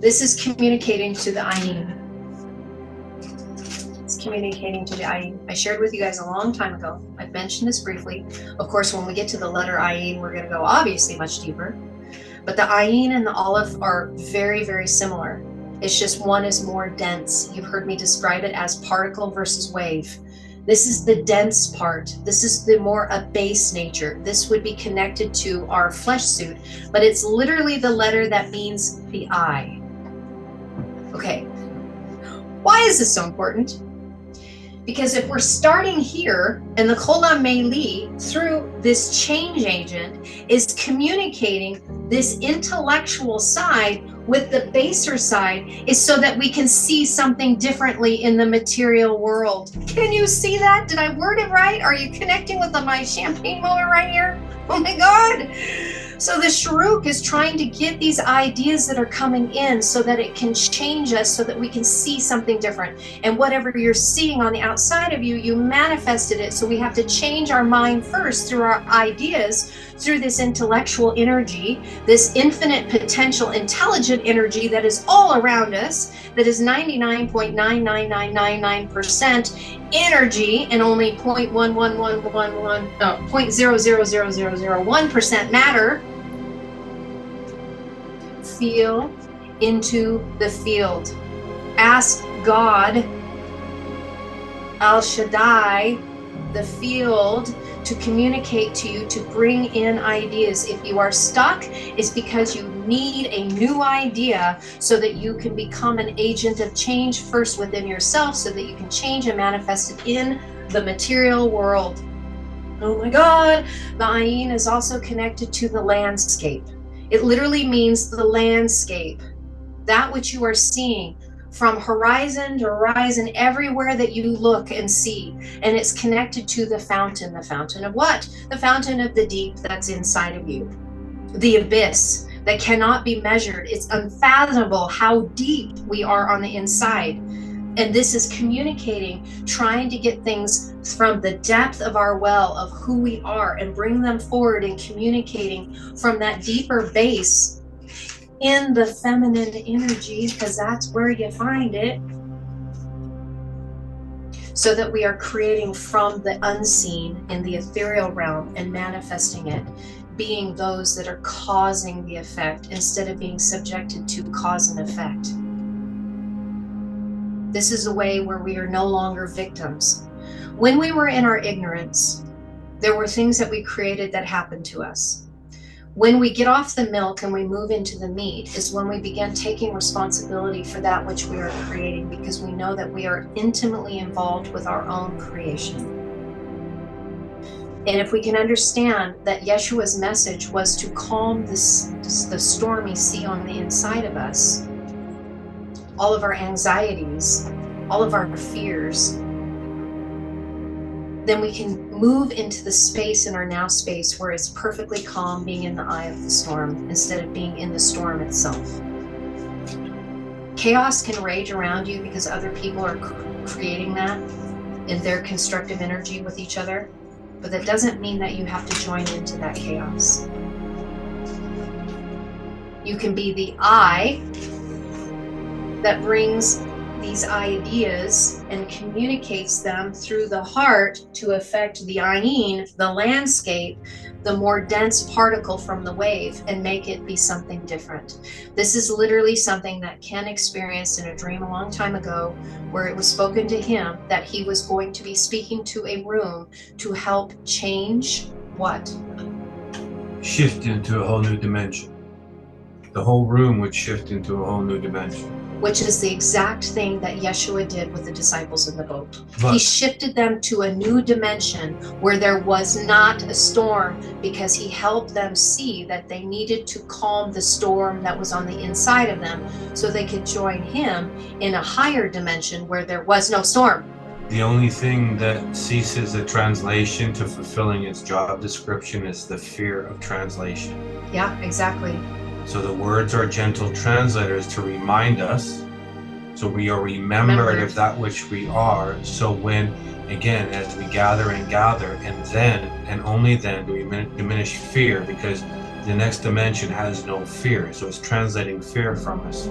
This is communicating to the Ayin. It's communicating to the Ayin. I shared with you guys a long time ago. I've mentioned this briefly. Of course, when we get to the letter Ayin, we're going to go obviously much deeper. But the Ayin and the Aleph are very, very similar. It's just one is more dense. You've heard me describe it as particle versus wave. This is the dense part. This is the more a base nature. This would be connected to our flesh suit, but it's literally the letter that means the eye. Okay. Why is this so important? Because if we're starting here and the Kolam Meili through this change agent is communicating this intellectual side with the baser side, is so that we can see something differently in the material world. Can you see that? Did I word it right? Are you connecting with my champagne moment right here? Oh my God. So the Sharuk is trying to get these ideas that are coming in so that it can change us, so that we can see something different. And whatever you're seeing on the outside of you, you manifested it. So we have to change our mind first through our ideas, through this intellectual energy, this infinite potential intelligent energy that is all around us, that is 99.99999% energy and only 0.000001% matter. Feel into the field. Ask God, Al Shaddai, the field, to communicate to you, to bring in ideas. If you are stuck, it's because you need a new idea so that you can become an agent of change first within yourself, so that you can change and manifest it in the material world. Oh my God. The Ayin is also connected to the landscape. It literally means the landscape, that which you are seeing from horizon to horizon, everywhere that you look and see. And it's connected to the fountain. The fountain of what? The fountain of the deep that's inside of you. The abyss that cannot be measured. It's unfathomable how deep we are on the inside. And this is communicating, trying to get things from the depth of our well of who we are and bring them forward, and communicating from that deeper base in the feminine energy, because that's where you find it, so that we are creating from the unseen in the ethereal realm and manifesting it, being those that are causing the effect instead of being subjected to cause and effect. This is a way where we are no longer victims. When we were in our ignorance, there were things that we created that happened to us. When we get off the milk and we move into the meat is when we begin taking responsibility for that which we are creating, because we know that we are intimately involved with our own creation. And if we can understand that Yeshua's message was to calm the stormy sea on the inside of us, all of our anxieties, all of our fears, then we can move into the space in our now space where it's perfectly calm, being in the eye of the storm instead of being in the storm itself. Chaos can rage around you because other people are creating that in their constructive energy with each other, but that doesn't mean that you have to join into that chaos. You can be the eye that brings these ideas and communicates them through the heart to affect the Ayin, the landscape, the more dense particle from the wave, and make it be something different. This is literally something that Ken experienced in a dream a long time ago, where it was spoken to him that he was going to be speaking to a room to help change what? Shift into a whole new dimension. The whole room would shift into a whole new dimension. Which is the exact thing that Yeshua did with the disciples in the boat. He shifted them to a new dimension where there was not a storm, because he helped them see that they needed to calm the storm that was on the inside of them so they could join him in a higher dimension where there was no storm. The only thing that ceases a translation to fulfilling its job description is the fear of translation. Yeah, exactly. So the words are gentle translators to remind us, so we are remembered of that which we are. So when, again, as we gather and gather, and then, and only then do we diminish fear, because the next dimension has no fear. So it's translating fear from us.